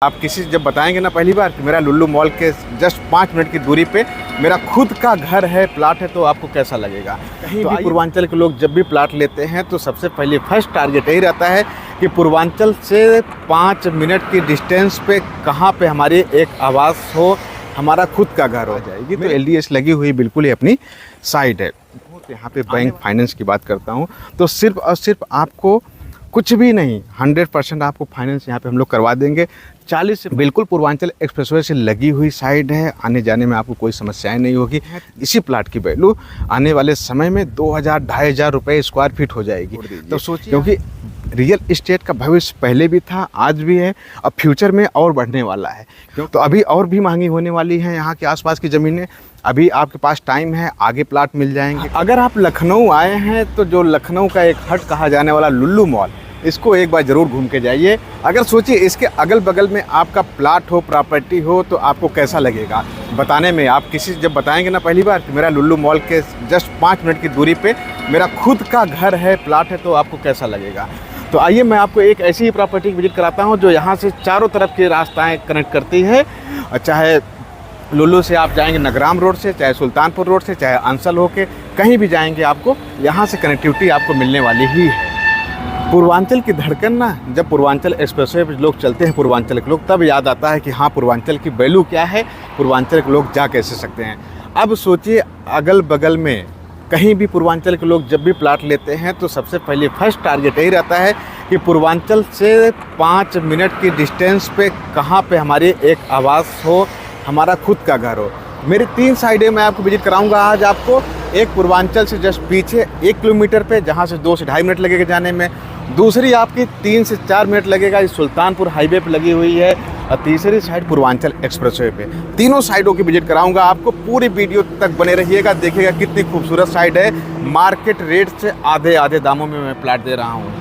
आप किसी से जब बताएंगे ना पहली बार कि मेरा लुल्लू मॉल के जस्ट 5 मिनट की दूरी पे मेरा खुद का घर है, प्लाट है, तो आपको कैसा लगेगा। कहीं भी पूर्वांचल के लोग जब भी प्लाट लेते हैं तो सबसे पहले फर्स्ट टारगेट यही रहता है कि पूर्वांचल से 5 मिनट की डिस्टेंस पे कहाँ पे हमारी एक आवास हो, हमारा खुद का घर हो जाएगी। तो LDS लगी हुई बिल्कुल ही अपनी साइड है। यहाँ पे बैंक फाइनेंस की बात करता हूँ तो सिर्फ और सिर्फ आपको कुछ भी नहीं, 100% आपको फाइनेंस यहाँ पे हम लोग करवा देंगे। 40 से बिल्कुल पूर्वांचल एक्सप्रेसवे से लगी हुई साइड है, आने जाने में आपको कोई समस्याएं नहीं होगी। इसी प्लाट की वैल्यू आने वाले समय में 2000-2500 रुपये स्क्वायर फीट हो जाएगी। तो सोचिए, क्योंकि रियल इस्टेट का भविष्य पहले भी था, आज भी है, अब फ्यूचर में और बढ़ने वाला है। तो अभी और भी महंगी होने वाली है यहाँ के आसपास की ज़मीनें। अभी आपके पास टाइम है, आगे प्लाट मिल जाएंगे। अगर आप लखनऊ आए हैं तो जो लखनऊ का एक हट कहा जाने वाला लुल्लू मॉल, इसको एक बार ज़रूर घूम के जाइए। अगर सोचिए इसके अगल बगल में आपका प्लाट हो, प्रॉपर्टी हो, तो आपको कैसा लगेगा बताने में। आप किसी से जब बताएंगे ना पहली बार कि मेरा लुल्लू मॉल के जस्ट 5 मिनट की दूरी पे मेरा खुद का घर है, प्लाट है, तो आपको कैसा लगेगा। तो आइए मैं आपको एक ऐसी ही प्रॉपर्टी विजिट कराता हूँ जो यहाँ से चारों तरफ के रास्ताएँ कनेक्ट करती है। चाहे लुल्लू से आप जाएंगे नगराम रोड से, चाहे सुल्तानपुर रोड से, चाहे अंसल होके कहीं भी जाएंगे, आपको यहाँ से कनेक्टिविटी आपको मिलने वाली ही है। पूर्वांचल की धड़कन ना, जब पूर्वांचल एक्सप्रेसवे पे लोग चलते हैं पूर्वांचल के लोग, तब याद आता है कि हाँ पूर्वांचल की वैल्यू क्या है, पूर्वांचल के लोग जा कैसे सकते हैं। अब सोचिए अगल बगल में कहीं भी पूर्वांचल के लोग जब भी प्लाट लेते हैं तो सबसे पहले फर्स्ट टारगेट यही रहता है कि पूर्वांचल से 5 मिनट की डिस्टेंस पे कहाँ पे हमारी एक आवास हो, हमारा खुद का घर हो। मेरी 3 साइडें मैं आपको विजिट कराऊंगा आज आपको। एक पूर्वांचल से जस्ट पीछे 1 किलोमीटर पे, जहाँ से 2 से ढाई मिनट लगेगा जाने में। दूसरी आपकी 3 से 4 मिनट लगेगा, इस सुल्तानपुर हाईवे पे लगी हुई है। और तीसरी साइड पूर्वांचल एक्सप्रेसवे पे। तीनों साइडों की विजिट कराऊंगा आपको। पूरी वीडियो तक बने रहिएगा, देखिएगा कितनी खूबसूरत साइड है। मार्केट रेट से आधे दामों में मैं प्लाट दे रहा हूँ।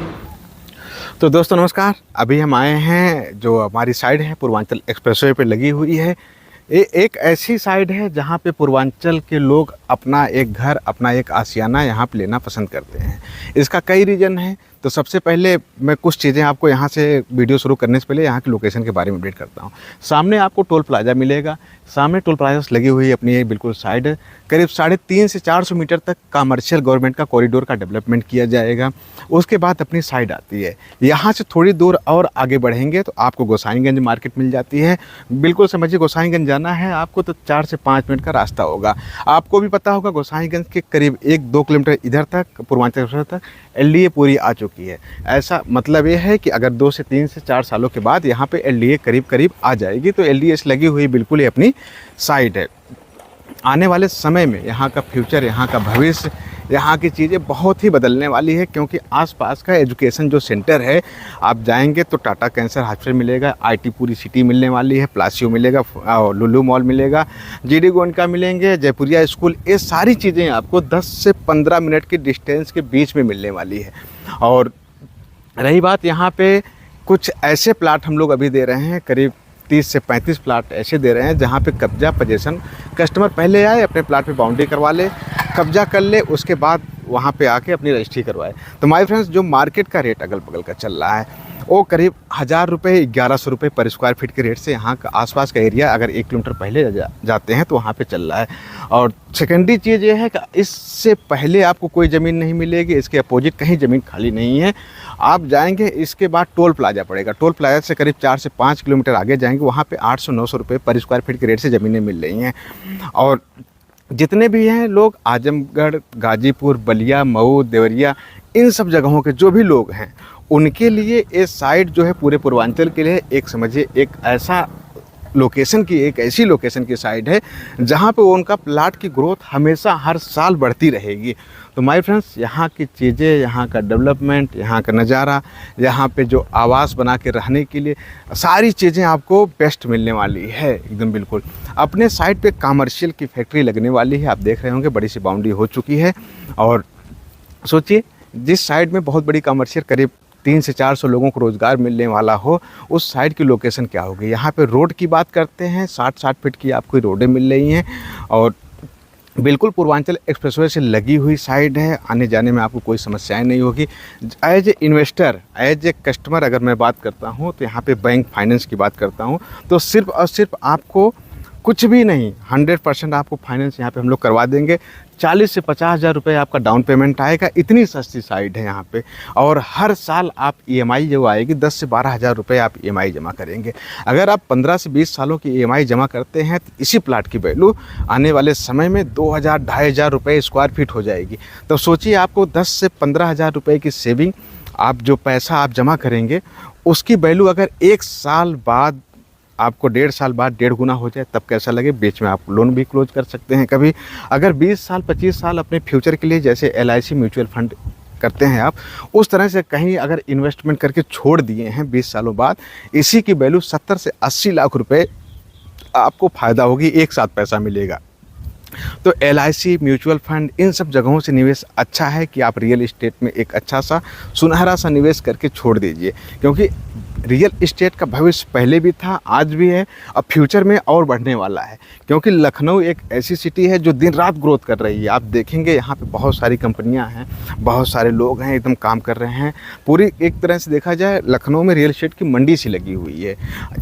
तो दोस्तों नमस्कार, अभी हम आए हैं जो हमारी साइड है पूर्वांचल एक्सप्रेसवे पे लगी हुई है। ये एक ऐसी साइड है जहाँ पे पूर्वांचल के लोग अपना एक घर, अपना एक आशियाना यहाँ पे लेना पसंद करते हैं। इसका कई रीज़न है। तो सबसे पहले मैं कुछ चीज़ें आपको यहाँ से वीडियो शुरू करने से पहले यहाँ की लोकेशन के बारे में अपडेट करता हूँ। सामने आपको टोल प्लाजा मिलेगा। सामने टोल प्लाजा से लगी हुई अपनी एक बिल्कुल साइड है। करीब 350 से 400 मीटर तक कमर्शियल गवर्नमेंट का कॉरिडोर का डेवलपमेंट किया जाएगा। उसके बाद अपनी साइड आती है। यहाँ से थोड़ी दूर और आगे बढ़ेंगे तो आपको गोसाईगंज मार्केट मिल जाती है। बिल्कुल समझिए, गोसाईगंज जाना है आपको तो 4 से 5 मिनट का रास्ता होगा। आपको भी पता होगा गोसाईगंज के करीब 1-2 किलोमीटर इधर तक पूर्वांचल तक LDA पूरी आ चुकी है। ऐसा मतलब ये है कि अगर 2 से 3 से 4 सालों के बाद यहाँ पे LDA करीब आ जाएगी। तो LDS लगी हुई बिल्कुल ही अपनी साइड है। आने वाले समय में यहाँ का फ्यूचर, यहाँ का भविष्य, यहाँ की चीज़ें बहुत ही बदलने वाली है। क्योंकि आसपास का एजुकेशन जो सेंटर है, आप जाएंगे तो टाटा कैंसर हॉस्पिटल मिलेगा, IT पूरी सिटी मिलने वाली है, प्लासियो मिलेगा, लुल्लू मॉल मिलेगा, GD गोयनका मिलेंगे, जयपुरिया स्कूल, ये सारी चीज़ें आपको 10 से 15 मिनट की डिस्टेंस के बीच में मिलने वाली है। और रही बात यहाँ पे कुछ ऐसे प्लाट हम लोग अभी दे रहे हैं, करीब 30 से 35 प्लाट ऐसे दे रहे हैं जहाँ पे कब्जा पोजेसन, कस्टमर पहले आए अपने प्लाट पे बाउंड्री करवा ले, कब्जा कर ले, उसके बाद वहाँ पे आके अपनी रजिस्ट्री करवाए। तो माय फ्रेंड्स, जो मार्केट का रेट अगल बगल का चल रहा है वो करीब 1000 रुपये 1100 रुपये पर स्क्वायर फीट के रेट से यहाँ का आसपास का एरिया अगर 1 किलोमीटर पहले जाते हैं तो वहाँ पे चल रहा है। और सेकेंडरी चीज़ ये है कि इससे पहले आपको कोई ज़मीन नहीं मिलेगी, इसके अपोजिट कहीं ज़मीन खाली नहीं है। आप जाएंगे, इसके बाद टोल प्लाजा पड़ेगा। टोल प्लाजा से करीब 4 से 5 किलोमीटर आगे जाएंगे, वहाँ पे 800-900 रुपये पर स्क्वायर फीट के रेट से ज़मीनें मिल रही हैं। और जितने भी हैं लोग, आजमगढ़, गाजीपुर, बलिया, मऊ, देवरिया, इन सब जगहों के जो भी लोग हैं, उनके लिए ये साइड जो है पूरे पूर्वांचल के लिए एक समझिए एक ऐसा लोकेशन की, एक ऐसी लोकेशन की साइड है जहाँ पे उनका प्लाट की ग्रोथ हमेशा हर साल बढ़ती रहेगी। तो माय फ्रेंड्स, यहाँ की चीज़ें, यहाँ का डेवलपमेंट, यहाँ का नज़ारा, यहाँ पे जो आवास बना के रहने के लिए सारी चीज़ें आपको बेस्ट मिलने वाली है एकदम बिल्कुल। अपने साइड पे कमर्शियल की फैक्ट्री लगने वाली है, आप देख रहे होंगे, बड़ी सी बाउंड्री हो चुकी है। और सोचिए जिस साइड में बहुत बड़ी कमर्शियल करीब 300 से 400 लोगों को रोज़गार मिलने वाला हो, उस साइड की लोकेशन क्या होगी। यहाँ पे रोड की बात करते हैं, 60-60 फीट की आपको रोडें मिल रही हैं। और बिल्कुल पूर्वांचल एक्सप्रेसवे से लगी हुई साइड है, आने जाने में आपको कोई समस्याएं नहीं होगी। As a investor, as a customer अगर मैं बात करता हूं तो यहाँ पे बैंक फाइनेंस की बात करता हूं तो सिर्फ और सिर्फ आपको कुछ भी नहीं, 100% आपको फाइनेंस यहाँ पे हम लोग करवा देंगे। 40 से 50 हज़ार रुपये आपका डाउन पेमेंट आएगा, इतनी सस्ती साइड है यहाँ पे। और हर साल आप EMI जो आएगी 10 से 12 हज़ार रुपये आप EMI जमा करेंगे। अगर आप 15 से 20 सालों की EMI जमा करते हैं तो इसी प्लाट की वैल्यू आने वाले समय में 2000 2,500 रुपये स्क्वायर फीट हो जाएगी। तो सोचिए आपको 10 से 15 हज़ार रुपये की सेविंग, आप जो पैसा आप जमा करेंगे उसकी वैल्यू अगर 1 साल बाद आपको 1.5 साल बाद 1.5 गुना हो जाए तब कैसा लगे। बीच में आप लोन भी क्लोज कर सकते हैं कभी। अगर 20 साल 25 साल अपने फ्यूचर के लिए, जैसे LIC म्यूचुअल फंड करते हैं आप, उस तरह से कहीं अगर इन्वेस्टमेंट करके छोड़ दिए हैं 20 सालों बाद, इसी की वैल्यू 70 से 80 लाख रुपए आपको फ़ायदा होगी, एक साथ पैसा मिलेगा। तो LIC म्यूचुअल फंड इन सब जगहों से निवेश अच्छा है कि आप रियल इस्टेट में एक अच्छा सा सुनहरा सा निवेश करके छोड़ दीजिए, क्योंकि रियल इस्टेट का भविष्य पहले भी था, आज भी है और फ्यूचर में और बढ़ने वाला है। क्योंकि लखनऊ एक ऐसी सिटी है जो दिन रात ग्रोथ कर रही है। आप देखेंगे यहाँ पे बहुत सारी कंपनियाँ हैं, बहुत सारे लोग हैं, एकदम काम कर रहे हैं। पूरी एक तरह से देखा जाए लखनऊ में रियल इस्टेट की मंडी सी लगी हुई है।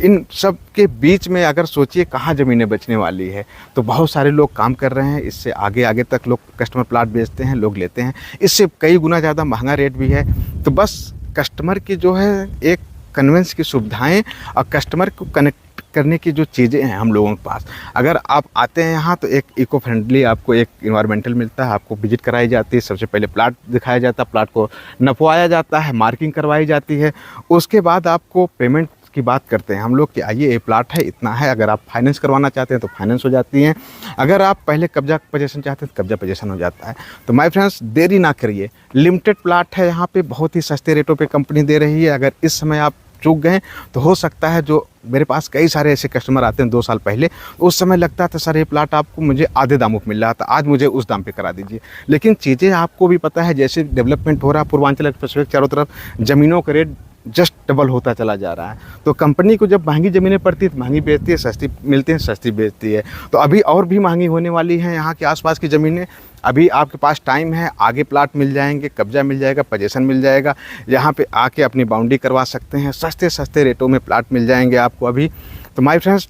इन सब के बीच में अगर सोचिए कहाँ ज़मीनें बचने वाली है, तो बहुत सारे लोग काम कर रहे हैं। इससे आगे आगे तक लोग कस्टमर प्लाट बेचते हैं, लोग लेते हैं। इससे कई गुना ज़्यादा महंगा रेट भी है। तो बस कस्टमर की जो है एक कन्वेंस की सुविधाएं और कस्टमर को कनेक्ट करने की जो चीज़ें हैं हम लोगों के पास, अगर आप आते हैं यहाँ तो एक इको फ्रेंडली आपको एक इन्वायरमेंटल मिलता है। आपको विजिट कराई जाती है, सबसे पहले प्लाट दिखाया जाता है, प्लाट को नपवाया जाता है, मार्किंग करवाई जाती है। उसके बाद आपको पेमेंट की बात करते हैं हम लोग कि आइए ये प्लाट है, इतना है। अगर आप फाइनेंस करवाना चाहते हैं तो फाइनेंस हो जाती है। अगर आप पहले कब्जा पोजीशन चाहते हैं तो कब्जा पोजीशन हो जाता है। तो माय फ्रेंड्स, देरी ना करिए, लिमिटेड प्लाट है यहाँ पे, बहुत ही सस्ते रेटों पे कंपनी दे रही है। अगर इस समय आप चूक गए तो हो सकता है, जो मेरे पास कई सारे ऐसे कस्टमर आते हैं 2 साल पहले, उस समय लगता था सर ये प्लाट आपको मुझे आधे दामों पे मिल रहा था, आज मुझे उस दाम पे करा दीजिए। लेकिन चीज़ें आपको भी पता है, जैसे डेवलपमेंट हो रहा है पूर्वांचल एक्सप्रेसवे के चारों तरफ, ज़मीनों का रेट जस्ट डबल होता चला जा रहा है। तो कंपनी को जब महंगी ज़मीनें पड़ती है तो महंगी बेचती है, सस्ती मिलती है सस्ती बेचती है। तो अभी और भी महंगी होने वाली हैं यहाँ के आसपास की ज़मीनें। अभी आपके पास टाइम है, आगे प्लाट मिल जाएंगे, कब्जा मिल जाएगा, पोजीशन मिल जाएगा, यहाँ पे आके अपनी बाउंड्री करवा सकते हैं। सस्ते सस्ते रेटों में प्लाट मिल जाएंगे आपको अभी। तो माय फ्रेंड्स,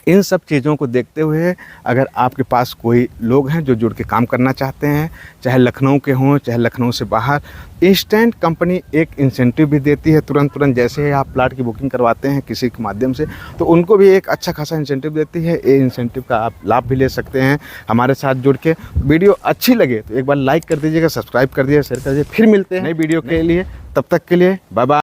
इन सब चीज़ों को देखते हुए अगर आपके पास कोई लोग हैं जो जुड़ के काम करना चाहते हैं, चाहे लखनऊ के हों चाहे लखनऊ से बाहर, इंस्टेंट कंपनी एक इंसेंटिव भी देती है। तुरंत जैसे ही आप प्लाट की बुकिंग करवाते हैं किसी के माध्यम से, तो उनको भी एक अच्छा खासा इंसेंटिव देती है। ये इंसेंटिव का आप लाभ भी ले सकते हैं हमारे साथ जुड़ के। वीडियो अच्छी लगे तो एक बार लाइक कर दीजिएगा, सब्सक्राइब कर दीजिएगा, शेयर कर दीजिए। फिर मिलते हैं नई वीडियो के लिए, तब तक के लिए बाय बाय।